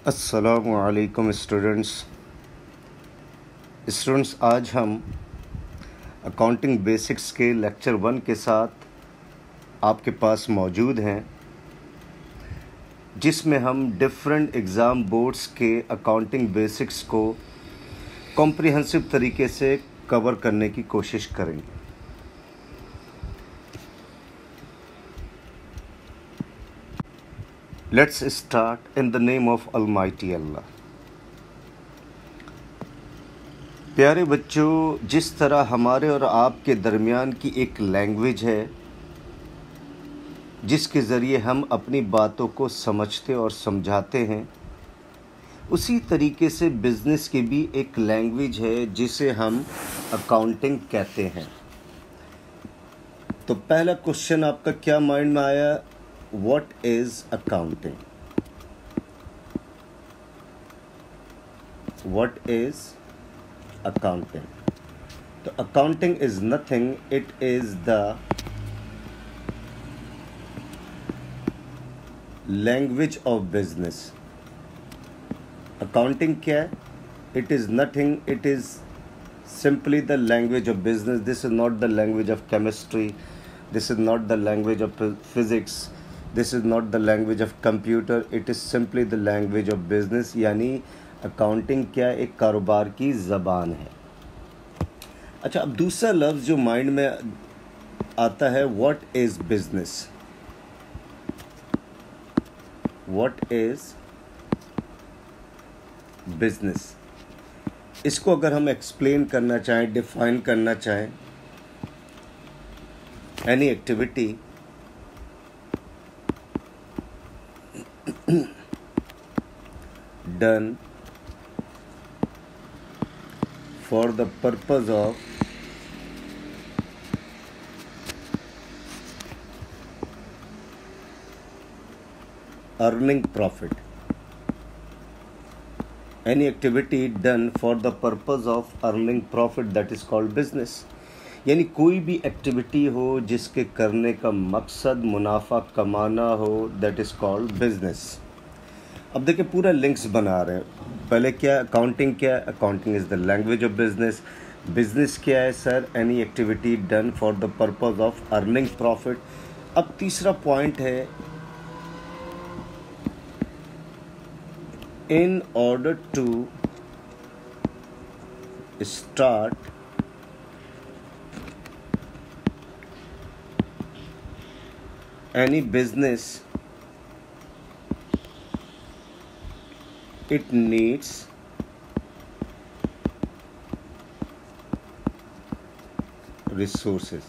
अस्सलामुअलैकुम स्टूडेंट्स, आज हम अकाउंटिंग बेसिक्स के लेक्चर 1 के साथ आपके पास मौजूद हैं, जिसमें हम डिफरेंट एग्ज़ाम बोर्ड्स के अकाउंटिंग बेसिक्स को कॉम्प्रिहेंसिव तरीके से कवर करने की कोशिश करेंगे। Let's start in the name of almighty Allah. प्यारे बच्चों, जिस तरह हमारे और आपके दरमियान की एक लैंग्वेज है जिसके ज़रिए हम अपनी बातों को समझते और समझाते हैं, उसी तरीके से बिज़नेस की भी एक लैंग्वेज है जिसे हम अकाउंटिंग कहते हैं। तो पहला क्वेश्चन आपका क्या माइंड में आया? What is accounting? What is accounting? So accounting is nothing, it is the language of business. Accounting क्या है? It is nothing, it is simply the language of business. This is not the language of chemistry, this is not the language of physics, this is not the language of computer, it is simply the language of business. यानी accounting क्या? एक कारोबार की ज़बान है। अच्छा, अब दूसरा लफ्ज़ जो माइंड में आता है, what is business? What is business? इसको अगर हम एक्सप्लेन करना चाहें, डिफाइन करना चाहें, any activity done for the purpose of earning profit. Any activity done for the purpose of earning profit, that is called business. यानी कोई भी एक्टिविटी हो जिसके करने का मकसद मुनाफा कमाना हो, that is called business. अब देखिए, पूरा लिंक्स बना रहे हैं। पहले क्या? अकाउंटिंग क्या है? Accounting is the language of business. Business क्या है sir? Any activity done for the purpose of earning profit. अब तीसरा पॉइंट है, in order to start any business it needs resources.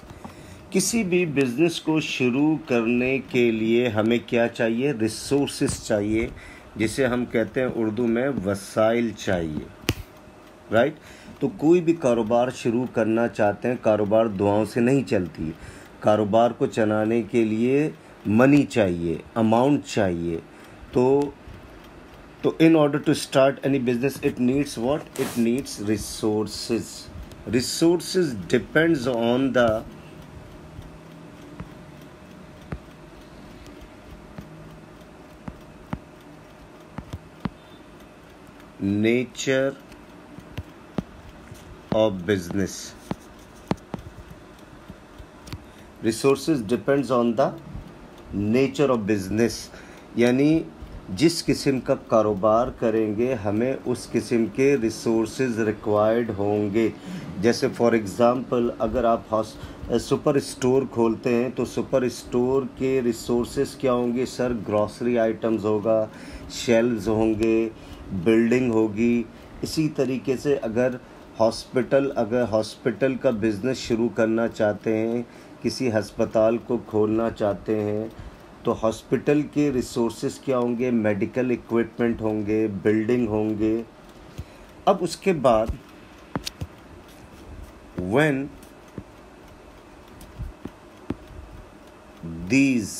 किसी भी बिजनेस को शुरू करने के लिए हमें क्या चाहिए? रिसोर्सेस चाहिए, जिसे हम कहते हैं उर्दू में वसाइल चाहिए, राइट? तो कोई भी कारोबार शुरू करना चाहते हैं, कारोबार दुआओं से नहीं चलती है। कारोबार को चलाने के लिए मनी चाहिए, अमाउंट चाहिए। तो in order to start any business, it needs what? It needs resources. Resources depends on the nature of business. Resources depends on the nature of business. यानी जिस किस्म का कारोबार करेंगे, हमें उस किस्म के रिसोर्सेज रिक्वायर्ड होंगे। जैसे फॉर एग्ज़ाम्पल, अगर आप सुपर स्टोर खोलते हैं तो सुपर स्टोर के रिसोर्सेज क्या होंगे सर? ग्रॉसरी आइटम्स होगा, शेल्व्स होंगे, बिल्डिंग होगी। इसी तरीके से अगर हॉस्पिटल का बिज़नेस शुरू करना चाहते हैं, किसी अस्पताल को खोलना चाहते हैं, तो हॉस्पिटल के रिसोर्सेज क्या होंगे? मेडिकल इक्विपमेंट होंगे, बिल्डिंग होंगे। अब उसके बाद when these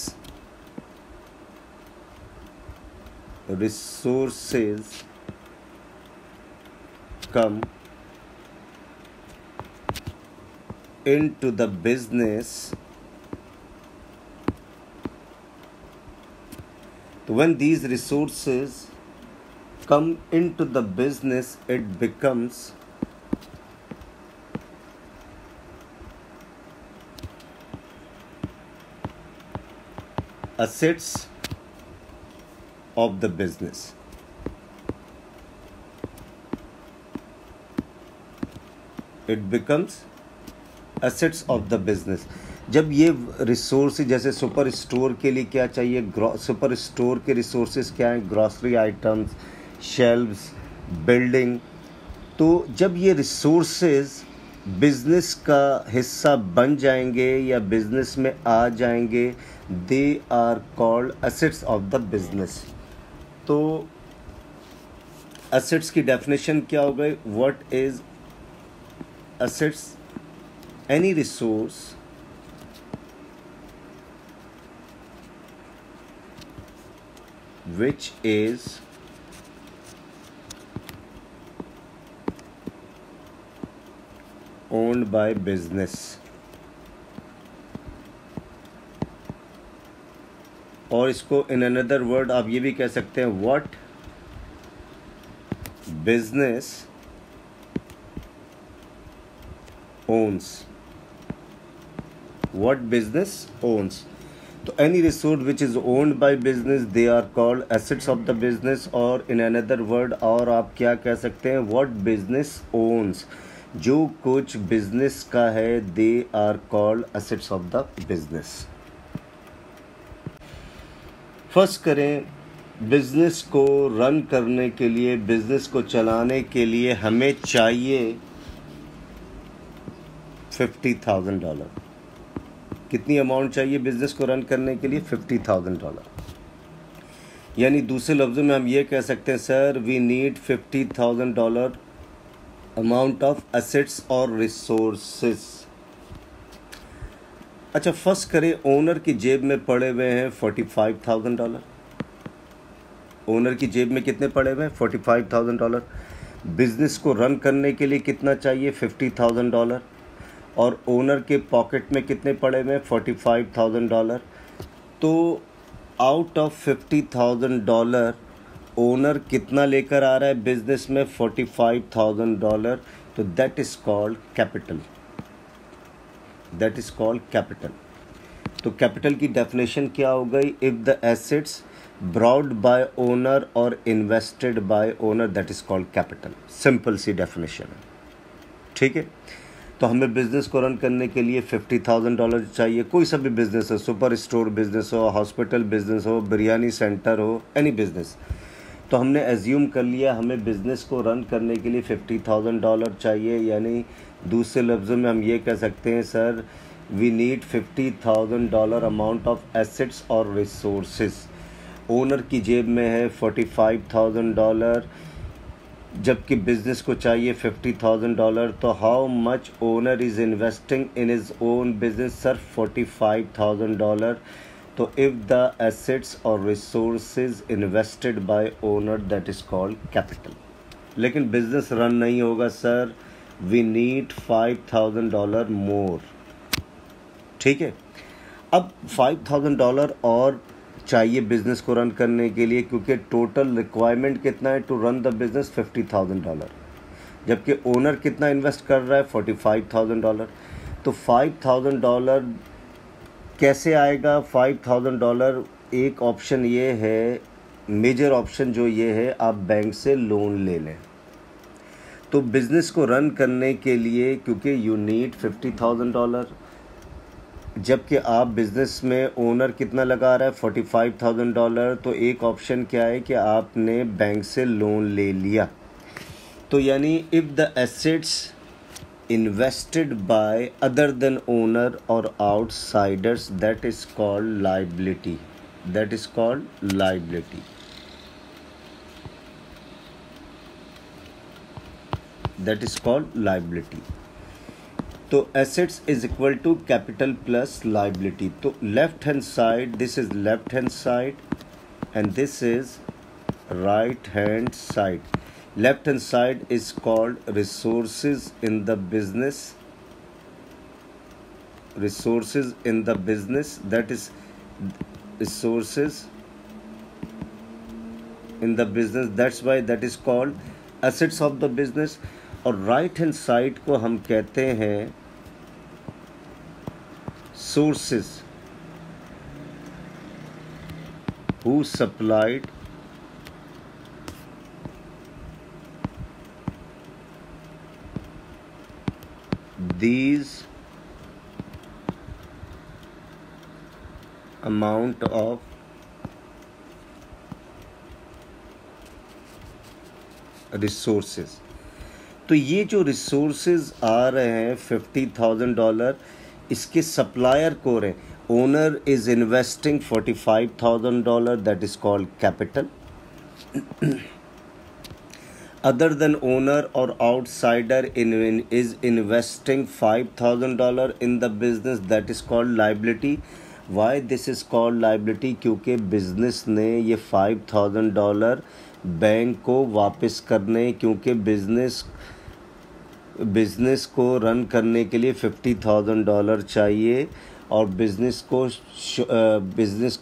resources come into the business, तो when these resources come into the business, it becomes assets of the business. It becomes assets of the business. जब ये रिसोर्स, जैसे सुपर स्टोर के लिए क्या चाहिए, सुपर स्टोर के resources क्या हैं, ग्रॉसरी आइटम्स, शेल्व्स, बिल्डिंग। तो जब ये रिसोर्सेज बिजनेस का हिस्सा बन जाएंगे या बिजनेस में आ जाएंगे, they are called assets of the business. तो एसेट्स की डेफिनेशन क्या हो गई? What is assets? Any resource which is owned by business, और इसको इन अनदर वर्ड आप ये भी कह सकते हैं, what business owns, what business owns. तो any resource which is owned by business, they are called assets of the business, और इन अनदर वर्ड और आप क्या कह सकते हैं, व्हाट बिजनेस ओन्स, जो कुछ बिजनेस का है, they are called assets of the business. First करें, बिजनेस को रन करने के लिए, बिजनेस को चलाने के लिए हमें चाहिए $50,000। कितनी अमाउंट चाहिए बिजनेस को रन करने के लिए? $50,000। यानी दूसरे लफ्ज़ों में हम ये कह सकते हैं, sir we need $50,000 amount of assets और रिसोर्सेस। अच्छा, फर्स्ट करें, ओनर की जेब में पड़े हुए हैं $45,000। ओनर की जेब में कितने पड़े हुए हैं? $45,000। बिजनेस को रन करने के लिए कितना चाहिए? $50,000। और ओनर के पॉकेट में कितने पड़े हुए हैं? $45,000। तो आउट ऑफ $50,000 ओनर कितना लेकर आ रहा है बिजनेस में? $45,000। तो that is called capital, that is called capital. तो कैपिटल की डेफिनेशन क्या हो गई? If the assets brought by owner और invested by owner, that is called capital. Simple सी डेफिनेशन है, ठीक है। तो हमें बिज़नेस को रन करने के लिए $50,000 चाहिए। कोई सा भी बिज़नेस हो, सुपर स्टोर बिज़नेस हो, हॉस्पिटल बिज़नेस हो, बिरयानी सेंटर हो, एनी बिज़नेस। तो हमने एज्यूम कर लिया हमें बिज़नेस को रन करने के लिए $50,000 चाहिए। यानी दूसरे लफ्ज़ों में हम ये कह सकते हैं, sir we need $50,000 amount of assets और रिसोर्सेज। ओनर की जेब में है $45,000, जबकि बिजनेस को चाहिए $50,000। तो how much owner is investing in his own business? Sir $45,000। तो इफ़ द एसेट्स और resources invested by owner, that is called capital. लेकिन बिजनेस रन नहीं होगा, सर वी नीड $5,000 मोर, ठीक है। अब $5,000 और चाहिए बिजनेस को रन करने के लिए, क्योंकि टोटल रिक्वायरमेंट कितना है टू रन द बिजनेस? $50,000, जबकि ओनर कितना इन्वेस्ट कर रहा है? $45,000। तो $5,000 कैसे आएगा? $5,000 एक ऑप्शन ये है, मेजर ऑप्शन जो ये है, आप बैंक से लोन ले लें। तो बिजनेस को रन करने के लिए, क्योंकि यू नीड $50,000, जबकि आप बिज़नेस में ओनर कितना लगा रहा है? $45,000। तो एक ऑप्शन क्या है कि आपने बैंक से लोन ले लिया। तो यानी if the assets invested by other than owner और outsiders, that is called liability, that is called liability, that is called liability. तो assets is equal to capital plus liability. तो left hand side, this is left hand side and this is right hand side. Left hand side is called resources in the business, resources in the business, that is resources in the business, that's why that is called assets of the business. और right hand side को हम कहते हैं sources who supplied these amount of resources. तो ये जो resources आ रहे हैं $50,000, इसके सप्लायर को रहे, owner is investing $45,000, that is called capital. Other than owner or outsider is investing $5,000 in the business, that is called liability. Why this is called liability? क्योंकि business ने ये $5,000 बैंक को वापस करने, क्योंकि बिजनेस को रन करने के लिए $50,000 चाहिए और बिजनेस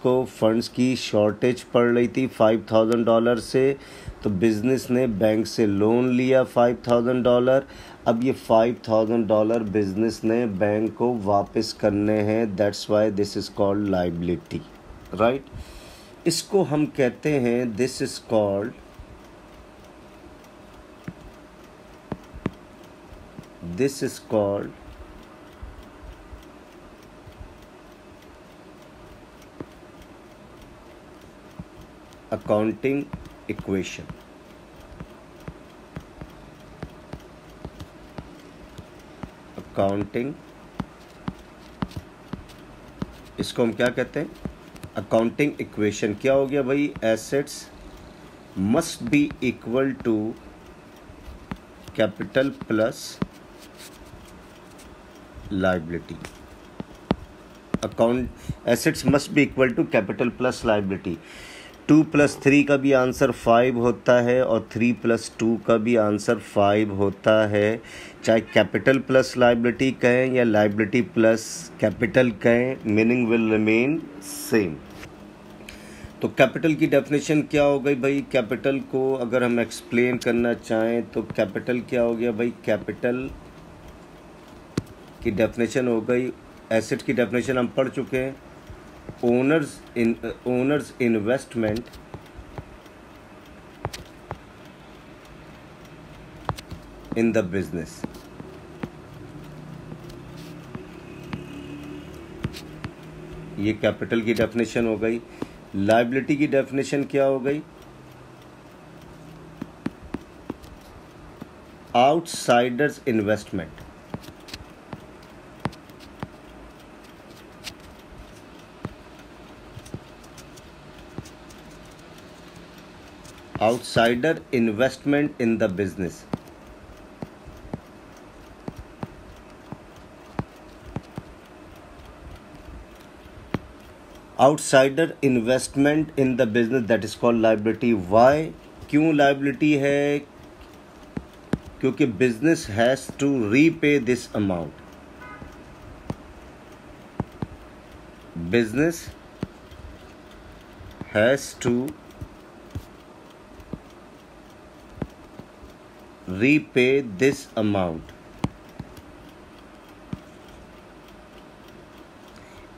को फंड्स की शॉर्टेज पड़ रही थी $5,000 से, तो बिजनेस ने बैंक से लोन लिया $5,000. अब ये $5,000 बिजनेस ने बैंक को वापस करने हैं, that's why this is called liability, right. इसको हम कहते हैं, this is called accounting equation. Accounting, इसको हम क्या कहते हैं? Accounting equation. क्या हो गया भाई? Assets must be equal to capital plus liability. Assets must be equal to capital plus liability. 2 + 3 का भी आंसर 5 होता है और 3 + 2 का भी आंसर 5 होता है. चाहे कैपिटल प्लस लाइबिलिटी कहें या लाइबिलिटी प्लस कैपिटल कहें, मीनिंग विल रिमेन सेम. तो कैपिटल की डेफिनेशन क्या हो गई भाई? कैपिटल को अगर हम एक्सप्लेन करना चाहें तो कैपिटल क्या हो गया भाई? कैपिटल की डेफिनेशन हो गई, एसेट की डेफिनेशन हम पढ़ चुके हैं, owners investment in the business. ये कैपिटल की डेफिनेशन हो गई. लायबिलिटी की डेफिनेशन क्या हो गई? Outsiders investment. outsider investment in the business. Outsider investment in the business, that is called liability. Why? क्यों liability है? क्योंकि business has to repay this amount. Business has to repay this amount.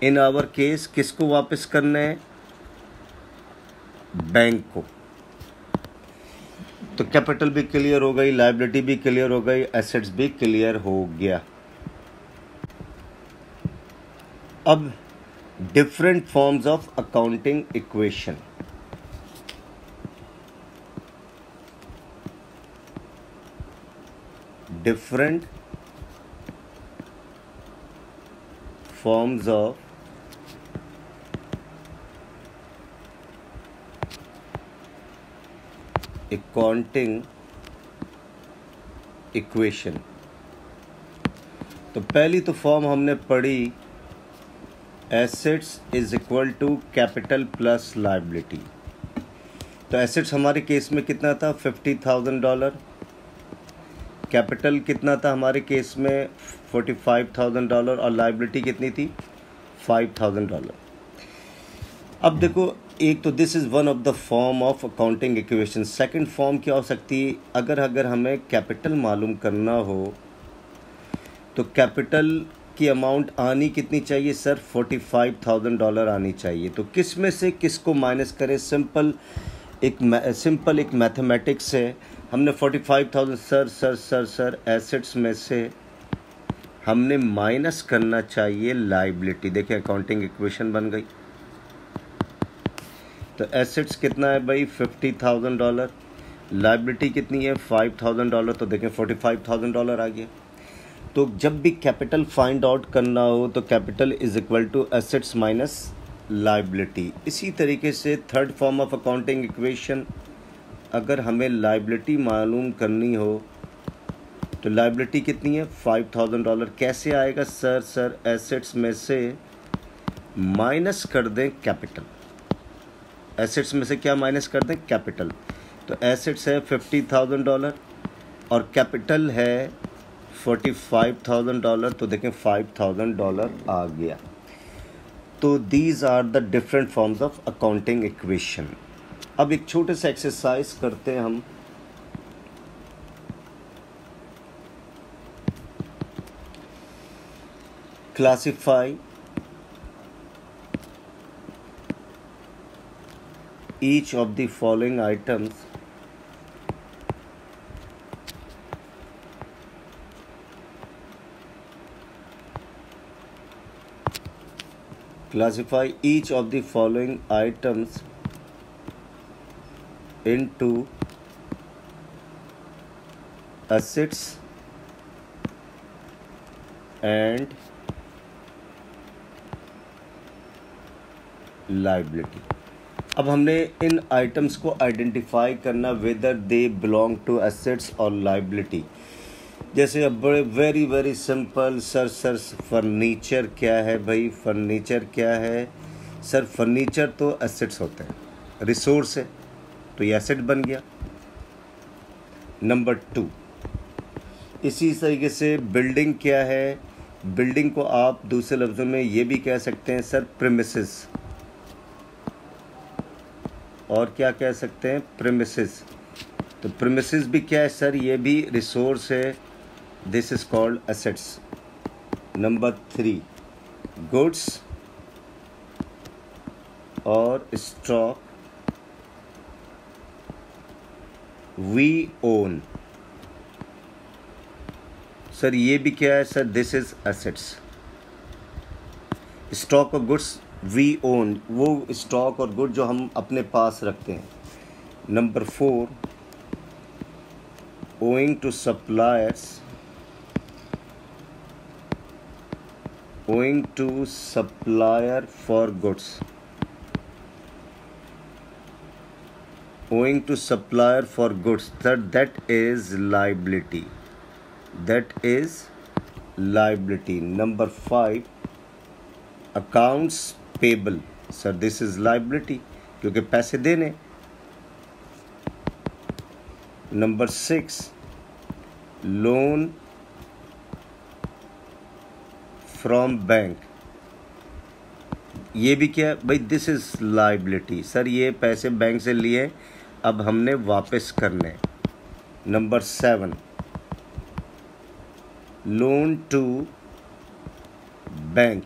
In our case किसको वापस करना है? Bank को. तो capital भी क्लियर हो गई, लायबिलिटी भी क्लियर हो गई, एसेट्स भी क्लियर हो गया. अब different forms of accounting equation. Different forms of accounting equation. तो पहली तो फॉर्म हमने पढ़ी, assets is equal to capital plus liability. तो एसेट्स हमारे केस में कितना था? $50,000. कैपिटल कितना था हमारे केस में? $45,000. और लायबिलिटी कितनी थी? $5,000. अब देखो एक तो this is one of the form of accounting equation. Second form क्या हो सकती है, अगर हमें कैपिटल मालूम करना हो तो कैपिटल की अमाउंट आनी कितनी चाहिए सर, $45,000 आनी चाहिए। तो किस में से किसको माइनस करें, सिंपल एक मैथमेटिक्स है। हमने 45,000 सर एसेट्स में से हमने माइनस करना चाहिए लाइबिलिटी। देखिए अकाउंटिंग इक्वेशन बन गई। तो एसेट्स कितना है भाई, $50,000, लाइबिलिटी कितनी है $5,000, तो देखें $45,000 आ गया। तो जब भी कैपिटल फाइंड आउट करना हो तो capital is equal to assets minus liability. इसी तरीके से third form of accounting equation, अगर हमें लाइबिलिटी मालूम करनी हो तो लाइबिलिटी कितनी है $5,000। कैसे आएगा सर एसेट्स में से माइनस कर दें कैपिटल। एसेट्स में से क्या माइनस कर दें, कैपिटल। तो एसेट्स है $50,000 और कैपिटल है $45,000, तो देखें $5,000 आ गया। तो these are the different forms of accounting equation. अब एक छोटे से एक्सरसाइज करते हैं हम। Classify each of the following items into assets and liability। अब हमने इन आइटम्स को आइडेंटिफाई करना whether they belong to assets और लाइबिलिटी। जैसे अब बड़े वेरी सिंपल, सर फर्नीचर क्या है भाई, फर्नीचर क्या है सर, फर्नीचर तो एसेट्स होते हैं, रिसोर्स है तो ये एसेट बन गया। नंबर 2, इसी तरीके से बिल्डिंग क्या है, बिल्डिंग को आप दूसरे लफ्ज़ों में ये भी कह सकते हैं सर प्रीमिसेस, और क्या कह सकते हैं प्रीमिसेस। तो प्रीमिसेस भी क्या है सर, ये भी रिसोर्स है, this is called assets. Number 3, goods और स्टॉक वी ओन, सर ये भी क्या है सर, दिस इज एसेट्स। स्टॉक और गुड्स वी ओन, वो स्टॉक और गुड जो हम अपने पास रखते हैं। Number 4, owing to suppliers, owing to supplier for goods, owing to supplier for goods, that is liability, that is liability. Number 5, accounts payable, sir this is liability क्योंकि पैसे देने। नंबर 6, लोन फ्रॉम बैंक, ये भी क्या भाई, this is liability, sir ये पैसे bank से लिए अब हमने वापस करने। नंबर 7, लोन टू बैंक,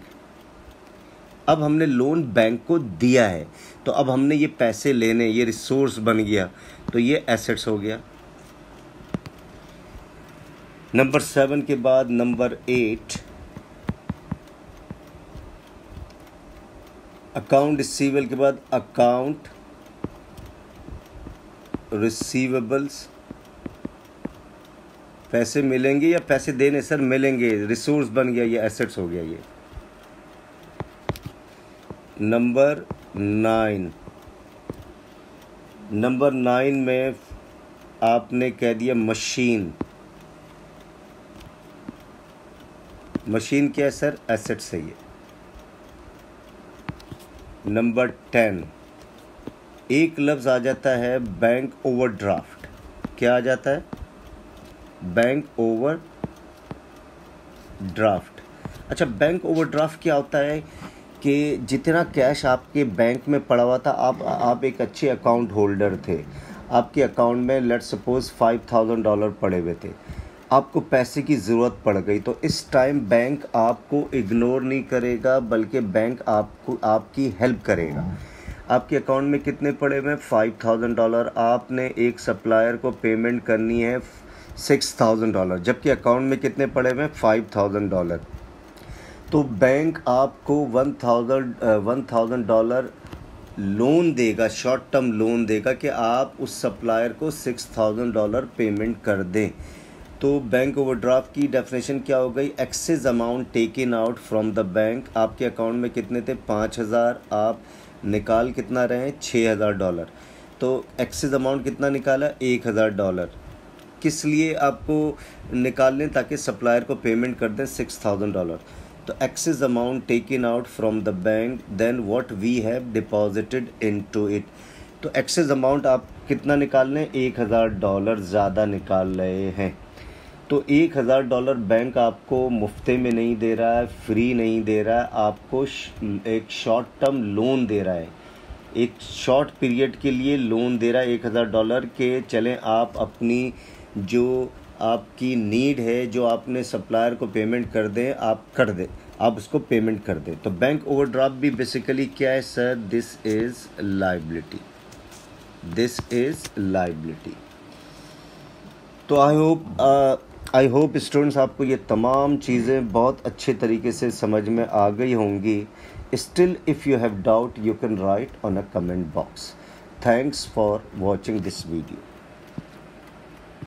अब हमने लोन बैंक को दिया है तो अब हमने ये पैसे लेने, ये रिसोर्स बन गया तो ये एसेट्स हो गया। नंबर 7 के बाद नंबर 8, अकाउंट रिसीवेबल के बाद अकाउंट रिसीवेबल्स, पैसे मिलेंगे या पैसे देने सर, मिलेंगे, रिसोर्स बन गया, ये एसेट्स हो गया ये। नंबर 9, नंबर 9 में आपने कह दिया मशीन, मशीन क्या है सर, एसेट्स है ये। नंबर 10, एक लफ्ज़ आ जाता है बैंक ओवरड्राफ्ट, क्या आ जाता है, बैंक ओवरड्राफ्ट। अच्छा बैंक ओवरड्राफ्ट क्या होता है, कि जितना कैश आपके बैंक में पड़ा हुआ था, आप एक अच्छे अकाउंट होल्डर थे, आपके अकाउंट में लेट्स सपोज $5,000 पड़े हुए थे, आपको पैसे की ज़रूरत पड़ गई, तो इस टाइम बैंक आपको इग्नोर नहीं करेगा, बल्कि बैंक आपकी हेल्प करेगा। आपके अकाउंट में कितने पड़े हुए हैं? $5,000। आपने एक सप्लायर को पेमेंट करनी है $6,000, जबकि अकाउंट में कितने पड़े हुए हैं? $5,000। तो बैंक आपको $1,000 लोन देगा, शॉर्ट टर्म लोन देगा कि आप उस सप्लायर को $6,000 पेमेंट कर दें। तो बैंक ओवरड्राफ्ट की डेफिनेशन क्या हो गई? Access amount taken out from the bank. आपके अकाउंट में कितने थे? 5,000, आप निकाल कितना रहे हैं? $6,000। तो एक्सेस अमाउंट कितना निकाला? $1,000। किस लिए आपको निकाल लें? ताकि सप्लायर को पेमेंट कर दें $6,000। तो excess amount taken out from the bank, then what we have deposited into it. तो एक्सेस अमाउंट आप कितना निकाल लें? $1,000 ज़्यादा निकाल रहे हैं। तो $1,000 बैंक आपको मुफ्ते में नहीं दे रहा है, फ्री नहीं दे रहा है, आपको एक शॉर्ट टर्म लोन दे रहा है, एक शॉर्ट पीरियड के लिए लोन दे रहा है $1,000 के। चलें आप अपनी जो आपकी नीड है, जो आपने सप्लायर को पेमेंट कर दें, आप कर दें, आप उसको पेमेंट कर दें। तो बैंक ओवरड्राफ्ट भी बेसिकली क्या है सर? This is liability, this is liability. तो आई होप स्टूडेंट्स आपको ये तमाम चीज़ें बहुत अच्छे तरीके से समझ में आ गई होंगी। Still if you have doubt, you can write on a comment box. Thanks for watching this video.